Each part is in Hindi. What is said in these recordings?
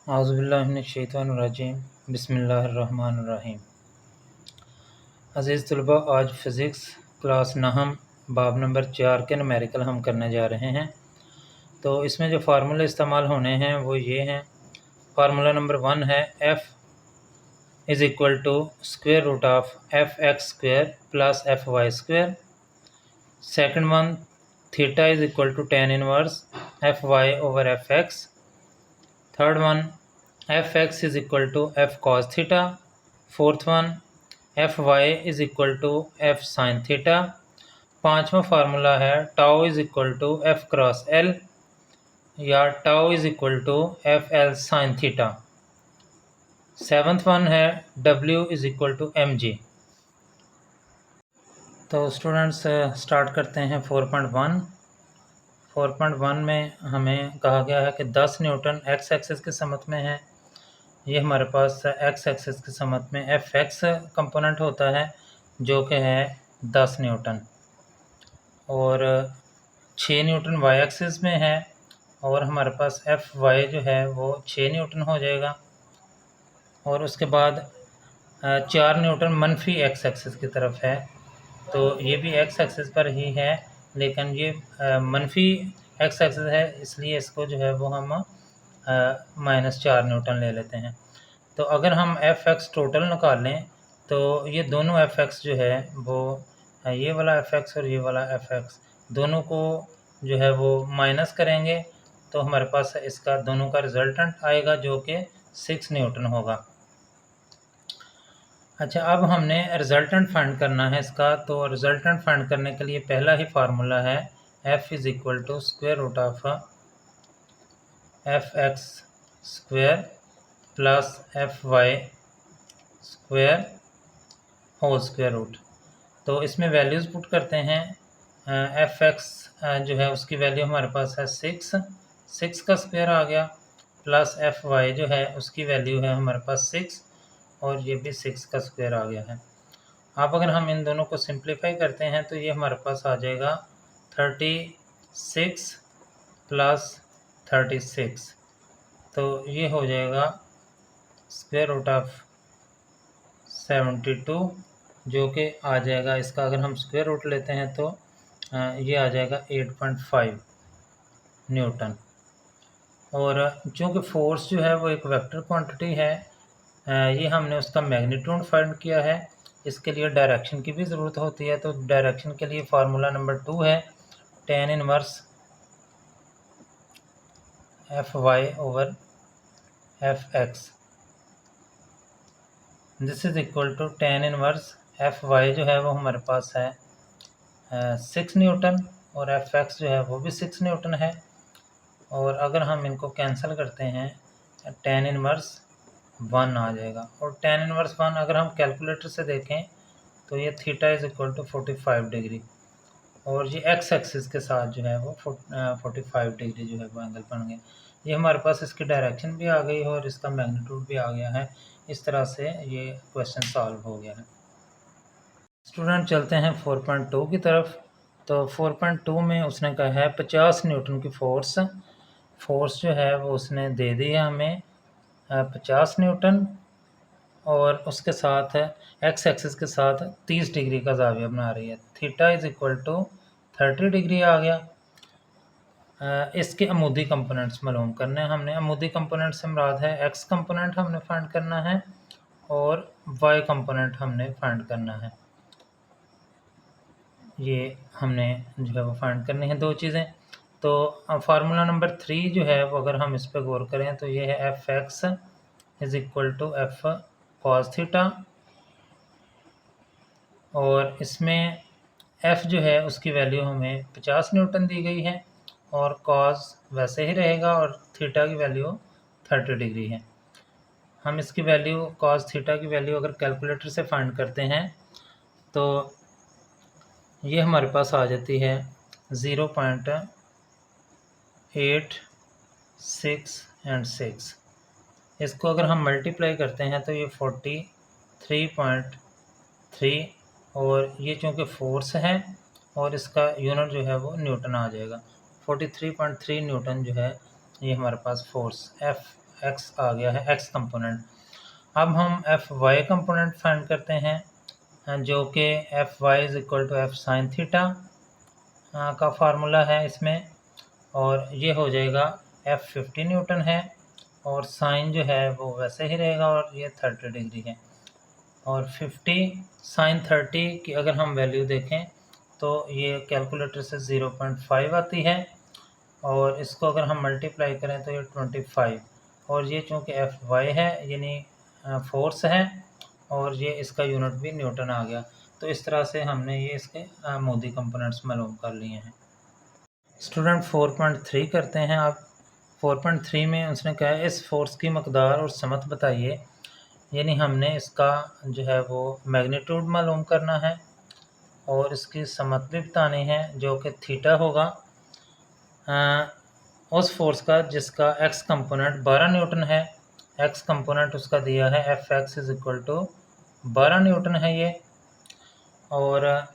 औज़ुबिल्लाहिमिनश्शैतानिर्रजीम बिस्मिल्लाहिर्रहमानिर्रहीम। अज़ीज़ तलबा, आज फ़िज़िक्स क्लास नहम बाब नंबर 4 के न्यूमेरिकल हम करने जा रहे हैं। तो इसमें जो फार्मूले इस्तेमाल होने हैं वो ये हैं। फार्मूला नंबर 1 है f is equal to square root of F X square plus F Y square. Second one, theta is equal to tan inverse F Y over F X. Third one, F X is equal to F cos theta. Fourth one, F Y is equal to F sine theta. पाँचवा फार्मूला है tau is equal to F cross L या tau is equal to F L sine theta. Seventh one है W is equal to M G. तो स्टूडेंट्स स्टार्ट करते हैं 4.1। 4.1 में हमें कहा गया है कि 10 न्यूटन एक्स एक्सिस के समत में है। ये हमारे पास एक्स एक्सिस के समत में एफ एक्स कंपोनेंट होता है जो कि है 10 न्यूटन, और 6 न्यूटन वाई एक्सिस में है, और हमारे पास एफ वाई जो है वो 6 न्यूटन हो जाएगा। और उसके बाद 4 न्यूटन मनफी एक्स एक्सिस की तरफ है, तो ये भी एक्स एक्सिस पर ही है, लेकिन ये मनफी एक्स एक्सिस है, इसलिए इसको जो है वो हम -4 न्यूटन ले लेते हैं। तो अगर हम एफ एक्स टोटल निकालें तो ये दोनों एफ एक्स जो है वो ये वाला एफ एक्स और ये वाला एफ एक्स दोनों को जो है वो माइनस करेंगे, तो हमारे पास इसका दोनों का रिजल्टेंट आएगा जो कि 6 न्यूटन होगा। अच्छा, अब हमने रिजल्टेंट फाइंड करना है इसका। तो रिजल्टेंट फाइंड करने के लिए पहला ही फार्मूला है f is equal to square root of F X square plus F Y square whole square root. तो इसमें वैल्यूज़ पुट करते हैं। एफ एक्स जो है उसकी वैल्यू हमारे पास है 6 का स्क्वायर आ गया, प्लस एफ वाई जो है उसकी वैल्यू है हमारे पास 6, और ये भी 6 का स्क्वायर आ गया है। अब अगर हम इन दोनों को सिंप्लीफाई करते हैं तो ये हमारे पास आ जाएगा 36 प्लस 36, तो ये हो जाएगा स्क्वायर रूट ऑफ 72, जो कि आ जाएगा इसका अगर हम स्क्वायर रूट लेते हैं तो ये आ जाएगा 8.5 न्यूटन। और चूँकि फोर्स जो है वो एक वेक्टर क्वांटिटी है, ये हमने उसका मैग्नीट्यूड फाइंड किया है। इसके लिए डायरेक्शन की भी ज़रूरत होती है, तो डायरेक्शन के लिए फार्मूला नंबर 2 है tan inverse F Y over F X. This is equal to tan inverse F Y जो है वो हमारे पास है 6 न्यूटन, और एफ एक्स जो है वो भी 6 न्यूटन है। और अगर हम इनको कैंसिल करते हैं tan इनवर्स 1 आ जाएगा, और tan इनवर्स 1 अगर हम कैलकुलेटर से देखें तो ये theta is equal to 45 degree, और ये एक्स एक्सिस के साथ जो है वो 45 डिग्री जो है वो एंगल बन गया। ये हमारे पास इसकी डायरेक्शन भी आ गई है और इसका मैग्नीट्यूड भी आ गया है। इस तरह से ये क्वेश्चन सॉल्व हो गया है। स्टूडेंट चलते हैं 4.2 की तरफ। तो 4.2 में उसने कहा है 50 न्यूटन की फोर्स जो है वो उसने दे दी है हमें 50 न्यूटन, और उसके साथ एक्स एक्सिस के साथ 30 डिग्री का ज़ाविया बना रही है। Theta is equal to 30 degree आ गया। इसके अमूदी कंपोनेंट्स मालूम करने हैं हमने। अमूदी कंपोनेंट से मुराद है एक्स कंपोनेंट हमने फाइंड करना है और वाई कंपोनेंट हमने फाइंड करना है। ये हमने जो है वो फाइंड करनी है दो चीज़ें। तो फार्मूला नंबर 3 जो है वो अगर हम इस पर गौर करें तो ये है F X is equal to F cos theta, और इसमें f जो है उसकी वैल्यू हमें 50 न्यूटन दी गई है, और cos वैसे ही रहेगा, और थीटा की वैल्यू 30 डिग्री है। हम इसकी वैल्यू cos थीटा की वैल्यू अगर कैलकुलेटर से फाइंड करते हैं तो ये हमारे पास आ जाती है 0.866। इसको अगर हम मल्टीप्लाई करते हैं तो ये 43.3, और ये चूँकि फोर्स है और इसका यूनिट जो है वो न्यूटन आ जाएगा। 43.3 न्यूटन जो है ये हमारे पास फोर्स एफ एक्स आ गया है एक्स कंपोनेंट। अब हम एफ वाई कंपोनेंट फाइंड करते हैं जो कि F Y is equal to F sine theta का फार्मूला है इसमें, और ये हो जाएगा एफ 50 न्यूटन है और साइन जो है वो वैसे ही रहेगा और ये 30 डिग्री है। और 50 साइन 30 की अगर हम वैल्यू देखें तो ये कैलकुलेटर से 0.5 आती है, और इसको अगर हम मल्टीप्लाई करें तो ये 25, और ये चूँकि एफ वाई है यानी फोर्स है, और ये इसका यूनिट भी न्यूटन आ गया। तो इस तरह से हमने ये इसके मोदी कंपोनेंट्स मालूम कर लिए हैं। स्टूडेंट 4.3 करते हैं। आप 4.3 में उसने कहा है इस फोर्स की मकदार और समत बताइए, यानी हमने इसका जो है वो मैग्नीट्यूड मालूम करना है और इसकी समत भी बतानी है जो कि थीटा होगा उस फोर्स का जिसका एक्स कंपोनेंट 12 न्यूटन है। एक्स कंपोनेंट उसका दिया है F X is equal to 12 newton है ये, और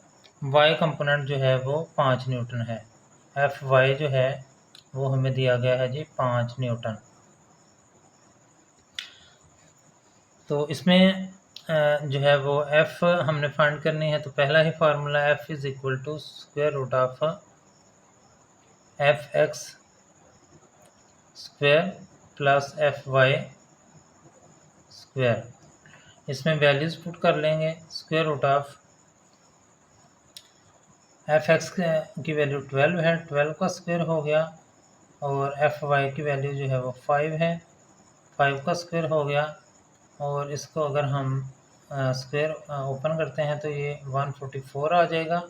वाई कंपोनेंट जो है वो 5 न्यूटन है। एफ वाई जो है वो हमें दिया गया है जी 5 न्यूटन। तो इसमें जो है वो एफ हमने फाइंड करनी है, तो पहला ही formula F is equal to square root of F X square plus F Y square. इसमें वैल्यूज़ पुट कर लेंगे। Square root of F X की वैल्यू 12 है, 12 का स्क्वायर हो गया, और एफ वाई की वैल्यू जो है वो 5 है, 5 का स्क्वायर हो गया, और इसको अगर हम स्क्वायर ओपन करते हैं तो ये 144 आ जाएगा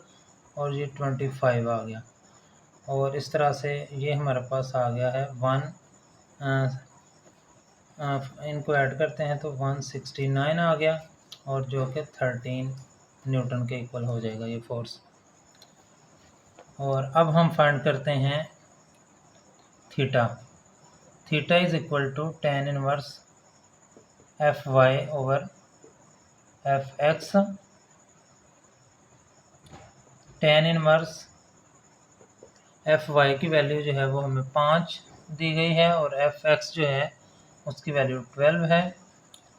और ये 25 आ गया, और इस तरह से ये हमारे पास आ गया है 1 इनको ऐड करते हैं तो 169 आ गया, और जो कि 13 न्यूटन के इक्वल हो जाएगा ये फोर्स। और अब हम फाइंड करते हैं theta. Theta is equal to tan inverse F Y over F X. tan inverse F Y की वैल्यू जो है वो हमें 5 दी गई है, और एफ एक्स जो है उसकी वैल्यू 12 है,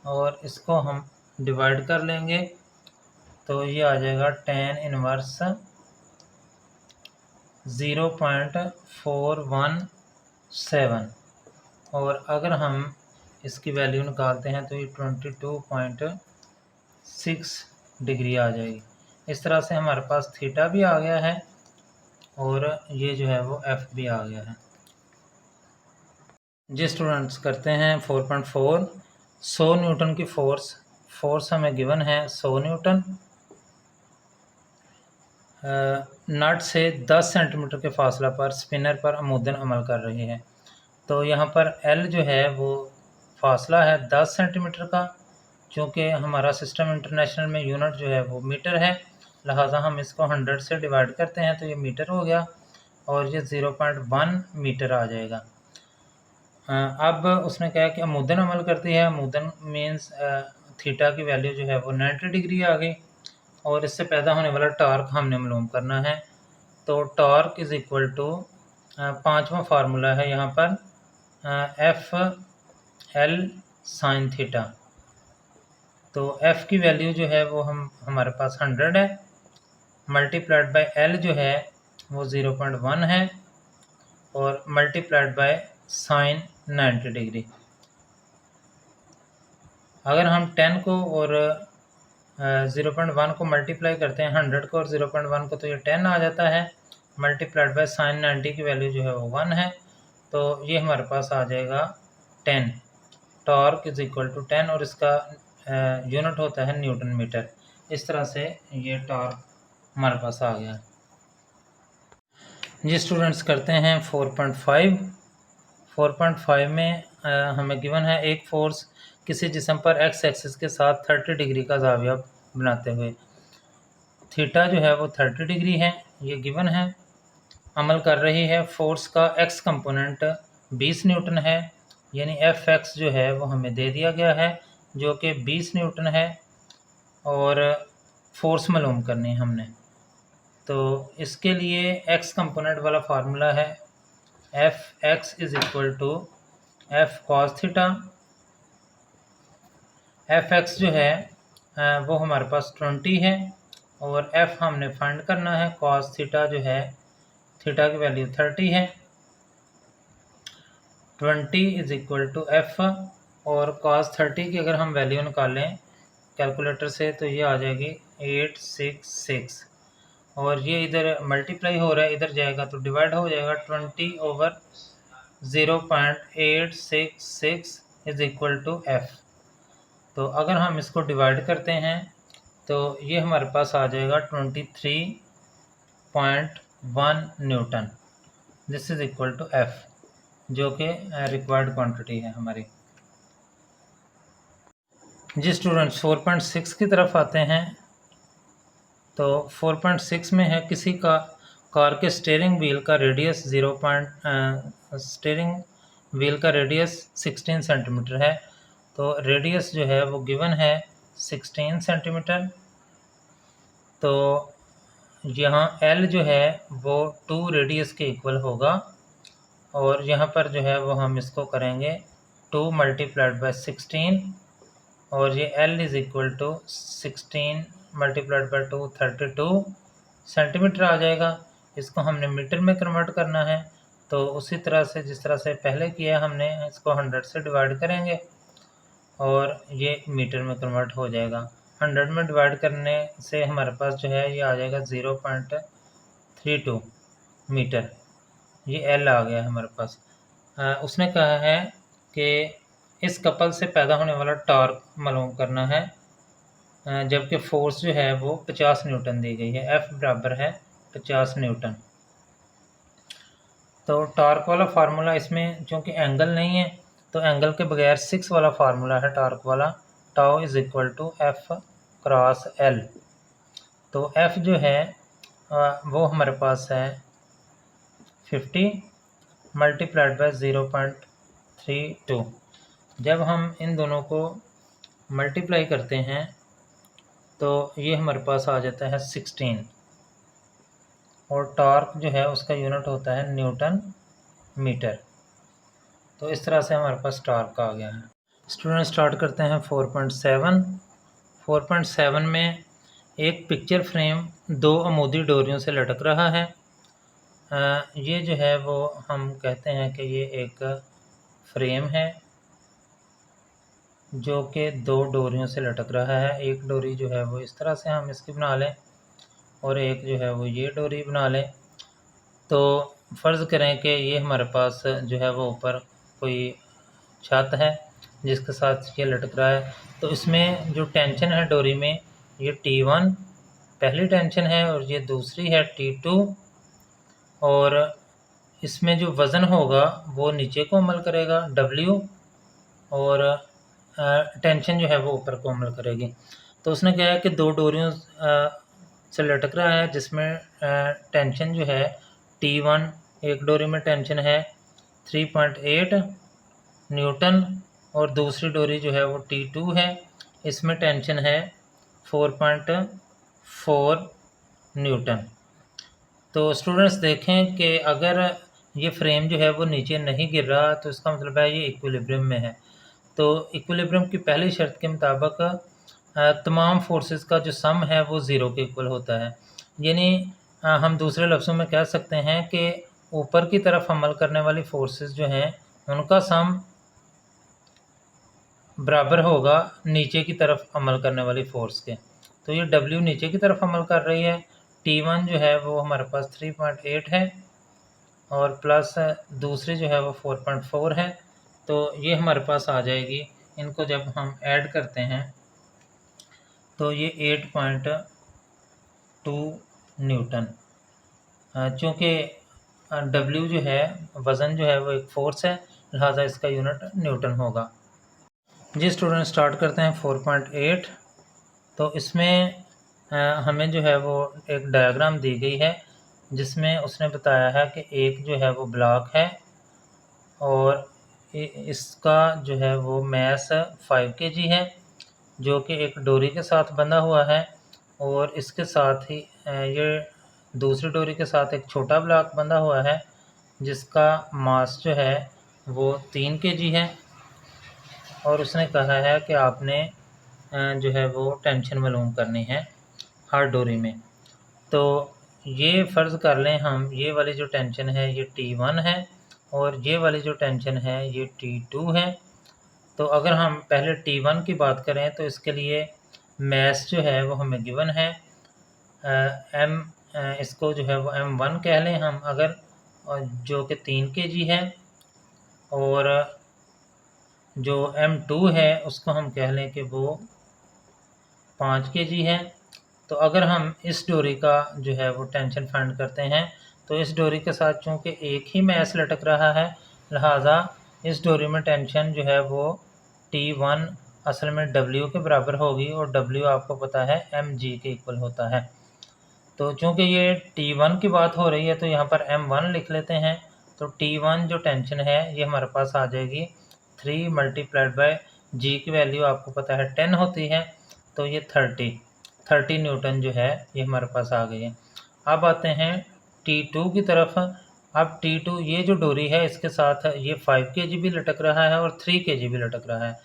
और इसको हम डिवाइड कर लेंगे तो ये आ जाएगा tan इनवर्स 0.417, और अगर हम इसकी वैल्यू निकालते हैं तो ये 22.6 डिग्री आ जाएगी। इस तरह से हमारे पास थीटा भी आ गया है और ये जो है वो एफ भी आ गया है। जी स्टूडेंट्स करते हैं 4.4। 100 न्यूटन की फोर्स हमें गिवन है 100 न्यूटन। नट से 10 सेंटीमीटर के फासला पर स्पिनर पर अमूदन अमल कर रही है। तो यहाँ पर एल जो है वो फासला है 10 सेंटीमीटर का, क्योंकि हमारा सिस्टम इंटरनेशनल में यूनिट जो है वो मीटर है, लिहाजा हम इसको 100 से डिवाइड करते हैं तो ये मीटर हो गया, और ये 0.1 मीटर आ जाएगा। अब उसने कहा कि अमूदन अमल करती है। अमूदन मीन्स थीटा की वैल्यू जो है वो 90 डिग्री आ गई, और इससे पैदा होने वाला टॉर्क हमने मालूम करना है। तो टॉर्क इज़ इक्वल टू 5वां फार्मूला है यहाँ पर एफ एल साइन थीटा। तो एफ़ की वैल्यू जो है वो हमारे पास 100 है, मल्टीप्लाइड बाय एल जो है वो 0.1 है, और मल्टीप्लाइड बाय साइन 90 डिग्री। अगर हम 10 को और 0.1 को मल्टीप्लाई करते हैं 100 को और 0.1 को, तो ये 10 आ जाता है, मल्टीप्लाइड बाय साइन 90 की वैल्यू जो है वो 1 है, तो ये हमारे पास आ जाएगा 10। टॉर्क इज इक्वल टू 10, और इसका यूनिट होता है न्यूटन मीटर। इस तरह से ये टॉर्क हमारे पास आ गया। जी स्टूडेंट्स करते हैं 4.5। 4.5 में हमें गिवन है एक फोर्स किसी जिस्म पर एक्स एक्सिस के साथ 30 डिग्री का ज़ाविया बनाते हुए, थीटा जो है वो 30 डिग्री है, ये गिवन है, अमल कर रही है। फोर्स का एक्स कंपोनेंट 20 न्यूटन है, यानी एफ एक्स जो है वो हमें दे दिया गया है जो कि 20 न्यूटन है, और फोर्स मालूम करनी है हमने। तो इसके लिए एक्स कंपोनेंट वाला फार्मूला है F X is equal to F cos theta, F X जो है वो हमारे पास 20 है, और एफ हमने फाइंड करना है, कॉस थीटा जो है, थीटा की वैल्यू 30 है, 20 इज इक्वल टू एफ, और कॉस 30 की अगर हम वैल्यू निकालें कैलकुलेटर से तो ये आ जाएगी 866, और ये इधर मल्टीप्लाई हो रहा है, इधर जाएगा तो डिवाइड हो जाएगा, 20/0.866 इज इक्वल टू एफ। तो अगर हम इसको डिवाइड करते हैं तो ये हमारे पास आ जाएगा 23.1 newton, this is equal to F, जो कि रिक्वायर्ड क्वांटिटी है हमारी। जी स्टूडेंट्स 4.6 की तरफ आते हैं। तो 4.6 में है किसी का कार के स्टीयरिंग व्हील का रेडियस 16 सेंटीमीटर है। तो रेडियस जो है वो गिवन है 16 सेंटीमीटर। तो यहाँ L जो है वो 2 रेडियस के इक्वल होगा, और यहाँ पर जो है वो हम इसको करेंगे 2 मल्टीप्लाइड बाय 16, और ये L is equal to 16 multiplied by 2 32 centimetre आ जाएगा। इसको हमने मीटर में कन्वर्ट करना है, तो उसी तरह से जिस तरह से पहले किया हमने, इसको 100 से डिवाइड करेंगे और ये मीटर में कन्वर्ट हो जाएगा। 100 में डिवाइड करने से हमारे पास जो है ये आ जाएगा 0.32 मीटर, ये L आ गया है हमारे पास। उसने कहा है कि इस कपल से पैदा होने वाला टॉर्क मालूम करना है, जबकि फोर्स जो है वो 50 न्यूटन दी गई है, F बराबर है 50 न्यूटन। तो टॉर्क वाला फार्मूला इसमें चूँकि एंगल नहीं है तो एंगल के बगैर 6 वाला फार्मूला है टॉर्क वाला, tau is equal to F cross L। तो F जो है वो हमारे पास है 50 मल्टीप्लाइड बाय 0.32। जब हम इन दोनों को मल्टीप्लाई करते हैं तो ये हमारे पास आ जाता है 16, और टॉर्क जो है उसका यूनिट होता है न्यूटन मीटर। तो इस तरह से हमारे पास टॉर्क आ गया है। स्टूडेंट स्टार्ट करते हैं 4.7। 4.7 में एक पिक्चर फ्रेम 2 अमूदी डोरियों से लटक रहा है। ये जो है वो हम कहते हैं कि ये एक फ्रेम है जो कि 2 डोरियों से लटक रहा है। एक डोरी जो है वो इस तरह से हम इसकी बना लें, और एक जो है वो ये डोरी बना लें। तो फ़र्ज़ करें कि ये हमारे पास जो है वो ऊपर कोई छत है जिसके साथ ये लटक रहा है। तो इसमें जो टेंशन है डोरी में, ये T1 पहली टेंशन है और ये दूसरी है T2, और इसमें जो वज़न होगा वो नीचे को अमल करेगा W, और टेंशन जो है वो ऊपर को अमल करेगी। तो उसने कहा है कि 2 डोरियों से लटक रहा है जिसमें टेंशन जो है T1, एक डोरी में टेंशन है 3.8 न्यूटन, और दूसरी डोरी जो है वो T2 है, इसमें टेंशन है 4.4 न्यूटन। तो स्टूडेंट्स देखें कि अगर ये फ्रेम जो है वो नीचे नहीं गिर रहा तो इसका मतलब है ये इक्विलिब्रियम में है। तो इक्विलिब्रियम की पहली शर्त के मुताबिक तमाम फोर्सेस का जो सम है वो ज़ीरो के इक्वल होता है। यानी हम दूसरे लफ्ज़ों में कह सकते हैं कि ऊपर की तरफ अमल करने वाली फोर्सेस जो हैं उनका सम बराबर होगा नीचे की तरफ अमल करने वाली फ़ोर्स के। तो ये W नीचे की तरफ अमल कर रही है, T1 जो है वो हमारे पास 3.8 है, और प्लस दूसरी जो है वो 4.4 है। तो ये हमारे पास आ जाएगी, इनको जब हम ऐड करते हैं तो ये 8.2 न्यूटन। चूँकि W जो है वज़न जो है वो एक फ़ोर्स है, लिहाजा इसका यूनिट न्यूटन होगा। जी स्टूडेंट स्टार्ट करते हैं 4.8। तो इसमें हमें जो है वो एक डायग्राम दी गई है जिसमें उसने बताया है कि एक जो है वो ब्लॉक है और इसका जो है वो मैस 5 kg है, जो कि एक डोरी के साथ बंधा हुआ है, और इसके साथ ही ये दूसरी डोरी के साथ एक छोटा ब्लॉक बंधा हुआ है जिसका मास जो है वो 3 kg है और उसने कहा है कि आपने जो है वो टेंशन मालूम करनी है हर डोरी में। तो ये फ़र्ज़ कर लें हम, ये वाली जो टेंशन है ये T1 है और ये वाली जो टेंशन है ये T2 है। तो अगर हम पहले T1 की बात करें तो इसके लिए मैस जो है वो हमें गिवन है एम, इसको जो है वो M1 कह लें हम अगर, जो कि 3 kg है, और जो M2 है उसको हम कह लें कि वो 5 kg है। तो अगर हम इस डोरी का जो है वो टेंशन फाइंड करते हैं तो इस डोरी के साथ चूँकि एक ही मैस लटक रहा है, लिहाजा इस डोरी में टेंशन जो है वो T1 असल में W के बराबर होगी और W आपको पता है mg के इक्वल होता है। तो चूँकि ये T1 की बात हो रही है तो यहाँ पर M1 लिख लेते हैं। तो T1 जो टेंशन है ये हमारे पास आ जाएगी 3 मल्टीप्लाइड बाय जी की वैल्यू आपको पता है 10 होती है, तो ये 30 न्यूटन जो है ये हमारे पास आ गई है। अब आते हैं T2 की तरफ। अब T2 ये जो डोरी है इसके साथ ये 5 kg भी लटक रहा है और 3 kg भी लटक रहा है।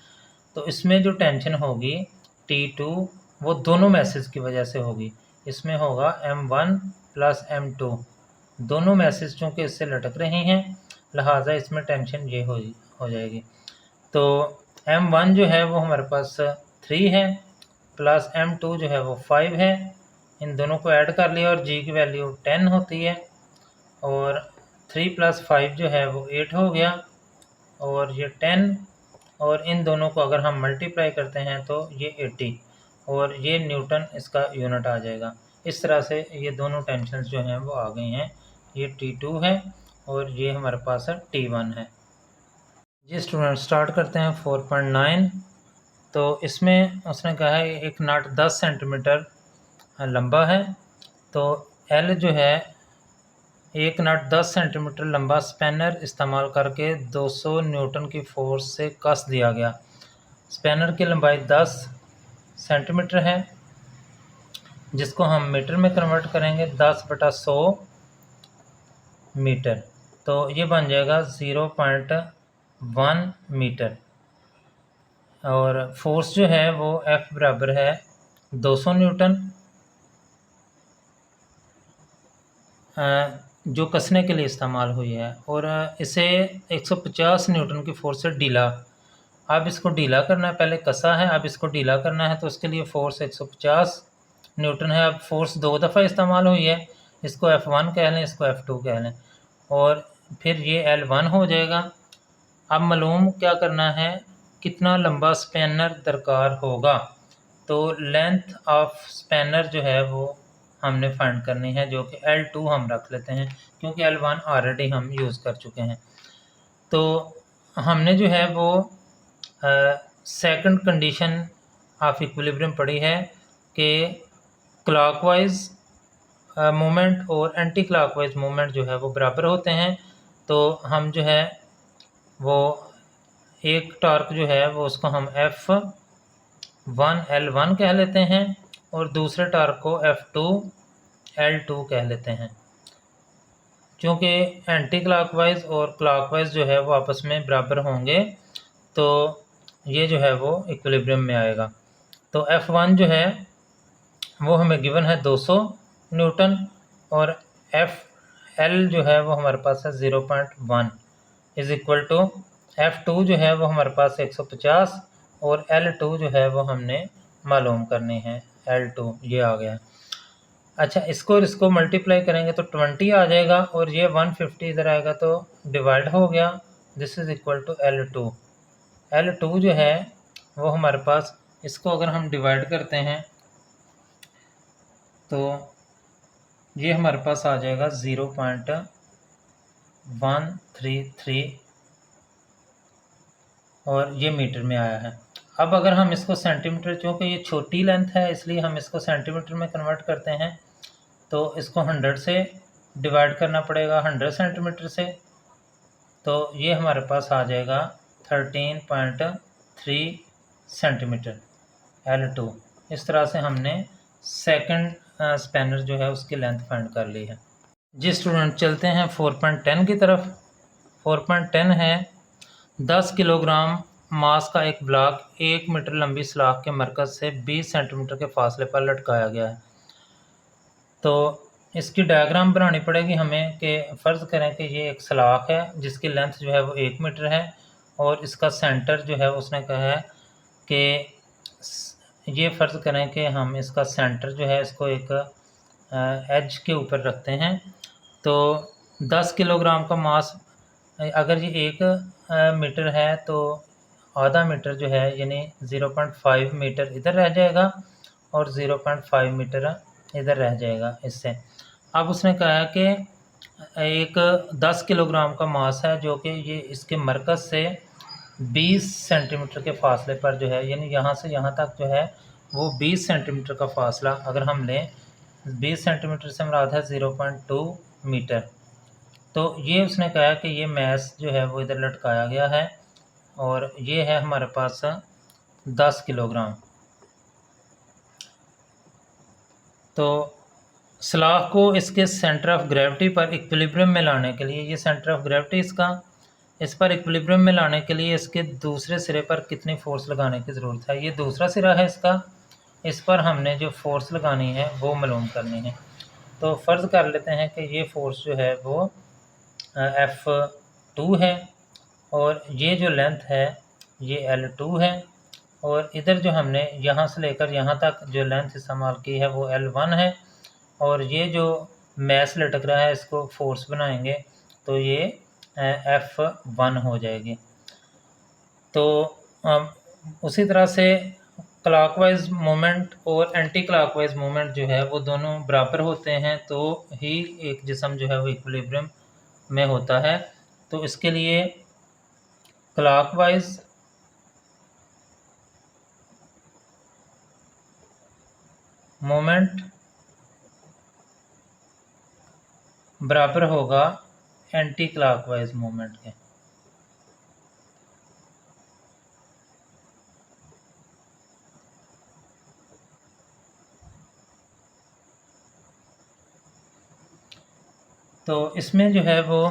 तो इसमें जो टेंशन होगी T2 वो दोनों मैसेज की वजह से होगी। इसमें होगा M1 प्लस M2, दोनों मैसेज चूँकि इससे लटक रहे हैं लिहाजा इसमें टेंशन ये हो जाएगी। तो M1 जो है वो हमारे पास 3 है प्लस M2 जो है वो 5 है। इन दोनों को ऐड कर लिया और G की वैल्यू 10 होती है और 3 प्लस 5 जो है वो 8 हो गया और ये 10, और इन दोनों को अगर हम मल्टीप्लाई करते हैं तो ये 80 और ये न्यूटन इसका यूनिट आ जाएगा। इस तरह से ये दोनों टेंशन्स जो हैं वो आ गई हैं। ये T2 है और ये हमारे पास T1 है। जी स्टूडेंट, स्टार्ट करते हैं 4.9। तो इसमें उसने कहा है एक नट 10 सेंटीमीटर लंबा है। तो L जो है एक नट 10 सेंटीमीटर लंबा स्पैनर इस्तेमाल करके 200 न्यूटन की फोर्स से कस दिया गया। स्पैनर की लंबाई 10 सेंटीमीटर है जिसको हम मीटर में कन्वर्ट करेंगे 10/100 मीटर। तो ये बन जाएगा 0.1 मीटर और फोर्स जो है वो F बराबर है 200 न्यूटन जो कसने के लिए इस्तेमाल हुई है, और इसे 150 न्यूटन की फोर्स से ढीला, अब इसको ढीला करना है, पहले कसा है अब इसको ढीला करना है तो उसके लिए फोर्स 150 न्यूटन है। अब फोर्स 2 दफ़ा इस्तेमाल हुई है, इसको F1 कह लें, इसको F2 कह लें, और फिर ये L1 हो जाएगा। अब मालूम क्या करना है, कितना लंबा स्पैनर दरकार होगा। तो लेंथ ऑफ स्पैनर जो है वो हमने फाइंड करनी है, जो कि L2 हम रख लेते हैं क्योंकि L1 ऑलरेडी हम यूज़ कर चुके हैं। तो हमने जो है वो सेकंड कंडीशन ऑफ इक्विलिब्रियम पढ़ी है कि क्लॉकवाइज मोमेंट और एंटी क्लॉकवाइज मोमेंट जो है वो बराबर होते हैं। तो हम जो है वो एक टॉर्क जो है वो उसको हम F1 L1 कह लेते हैं और दूसरे टॉर्क को F2 L2 कह लेते हैं। क्योंकि एंटी क्लॉकवाइज और क्लॉकवाइज जो है वो आपस में बराबर होंगे तो ये जो है वो इक्विलिब्रियम में आएगा। तो F1 जो है वो हमें गिवन है 200 न्यूटन और FL जो है वो हमारे पास है 0.1 इज़ इक्वल टू F2 जो है वो हमारे पास 150 और L2 जो है वो हमने मालूम करनी है, L2 ये आ गया। अच्छा, इसको और इसको मल्टीप्लाई करेंगे तो 20 आ जाएगा और ये 150 इधर आएगा तो डिवाइड हो गया, this is equal to L2। L2 जो है वो हमारे पास, इसको अगर हम डिवाइड करते हैं तो ये हमारे पास आ जाएगा 0.133 और ये मीटर में आया है। अब अगर हम इसको सेंटीमीटर, क्योंकि ये छोटी लेंथ है इसलिए हम इसको सेंटीमीटर में कन्वर्ट करते हैं, तो इसको 100 से डिवाइड करना पड़ेगा 100 सेंटीमीटर से, तो ये हमारे पास आ जाएगा 13.3 सेंटीमीटर L2। इस तरह से हमने सेकंड स्पैनर जो है उसकी लेंथ फाइंड कर ली है। जी स्टूडेंट, चलते हैं 4.10 की तरफ। 4.10 है 10 किलोग्राम मास का एक ब्लॉक 1 मीटर लंबी सलाख के मरकज से 20 सेंटीमीटर के फासले पर लटकाया गया है। तो इसकी डायग्राम बनानी पड़ेगी हमें कि फ़र्ज़ करें कि ये एक सलाख है जिसकी लेंथ जो है वो 1 मीटर है और इसका सेंटर जो है उसने कहा है कि ये फ़र्ज़ करें कि हम इसका सेंटर जो है इसको एक एज के ऊपर रखते हैं। तो 10 किलोग्राम का मास, अगर ये 1 मीटर है तो आधा मीटर जो है यानी 0.5 मीटर इधर रह जाएगा और 0.5 मीटर इधर रह जाएगा इससे। अब उसने कहा है कि एक 10 किलोग्राम का मास है जो कि ये इसके मरकज़ से 20 सेंटीमीटर के फासले पर जो है, यानी यहाँ से यहाँ तक जो है वो 20 सेंटीमीटर का फासला अगर हम लें, 20 सेंटीमीटर से मुराद है 0.2 मीटर। तो ये उसने कहा कि ये मैस जो है वो इधर लटकाया गया है और ये है हमारे पास 10 किलोग्राम। तो सलाख को इसके सेंटर ऑफ ग्रेविटी पर इक्विलिब्रियम में लाने के लिए, ये सेंटर ऑफ ग्रेविटी इसका, इस पर इक्विलिब्रियम में लाने के लिए इसके दूसरे सिरे पर कितनी फोर्स लगाने की ज़रूरत है। ये दूसरा सिरा है इसका, इस पर हमने जो फोर्स लगानी है वो मालूम करनी है। तो फ़र्ज़ कर लेते हैं कि ये फोर्स जो है वो F2 है और ये जो लेंथ है ये L2 है और इधर जो हमने यहाँ से लेकर यहाँ तक जो लेंथ इस्तेमाल की है वो L1 है और ये जो मैस लटक रहा है इसको फोर्स बनाएंगे तो ये F1 हो जाएगी। तो उसी तरह से क्लॉकवाइज मोमेंट और एंटी क्लॉकवाइज मोमेंट जो है वो दोनों बराबर होते हैं तो ही एक जिस्म जो है वो इक्विलिब्रियम में होता है। तो इसके लिए क्लॉकवाइज मोमेंट बराबर होगा एंटी क्लॉकवाइज मोमेंट के। तो इसमें जो है वो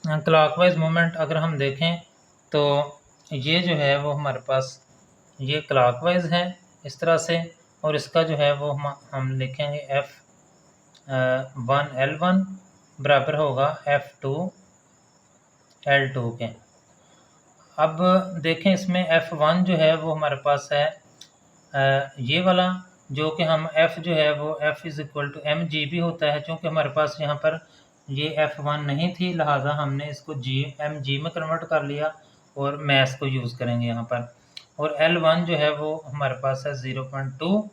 क्लॉकवाइज मोमेंट अगर हम देखें तो ये जो है वो हमारे पास ये क्लॉकवाइज है इस तरह से और इसका जो है वो हम लिखेंगे F1 L1 बराबर होगा F2 L2 के। अब देखें इसमें F1 जो है वो हमारे पास है ये वाला, जो कि हम F जो है वो F is equal to mg भी होता है। चूँकि हमारे पास यहाँ पर ये F1 नहीं थी लिहाजा हमने इसको mg में कन्वर्ट कर लिया और मैस को यूज़ करेंगे यहाँ पर। और L1 जो है वो हमारे पास है 0.2,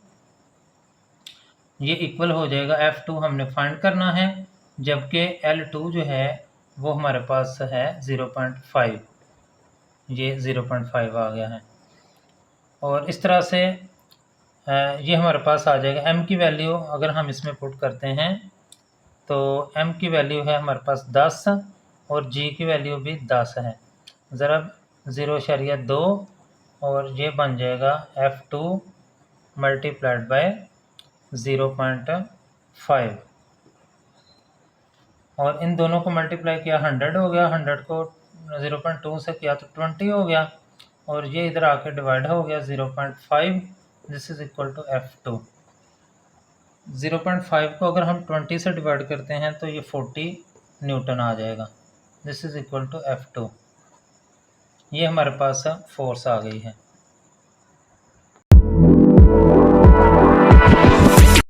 ये इक्वल हो जाएगा F2 हमने फाइंड करना है, जबकि L2 जो है वो हमारे पास है 0.5, ये 0.5 आ गया है। और इस तरह से ये हमारे पास आ जाएगा। m की वैल्यू अगर हम इसमें पुट करते हैं तो m की वैल्यू है हमारे पास 10 और g की वैल्यू भी 10 है। ज़रा 0.2 और ये बन जाएगा F2 मल्टीप्लाइड बाय 0.5 और इन दोनों को मल्टीप्लाई किया 100 हो गया, 100 को 0.2 से किया तो 20 हो गया और ये इधर आके डिवाइड हो गया 0.5, this is equal to F2। 0.5 को अगर हम 20 से डिवाइड करते हैं तो ये 40 न्यूटन आ जाएगा, this is equal to F2। ये हमारे पास फोर्स आ गई है।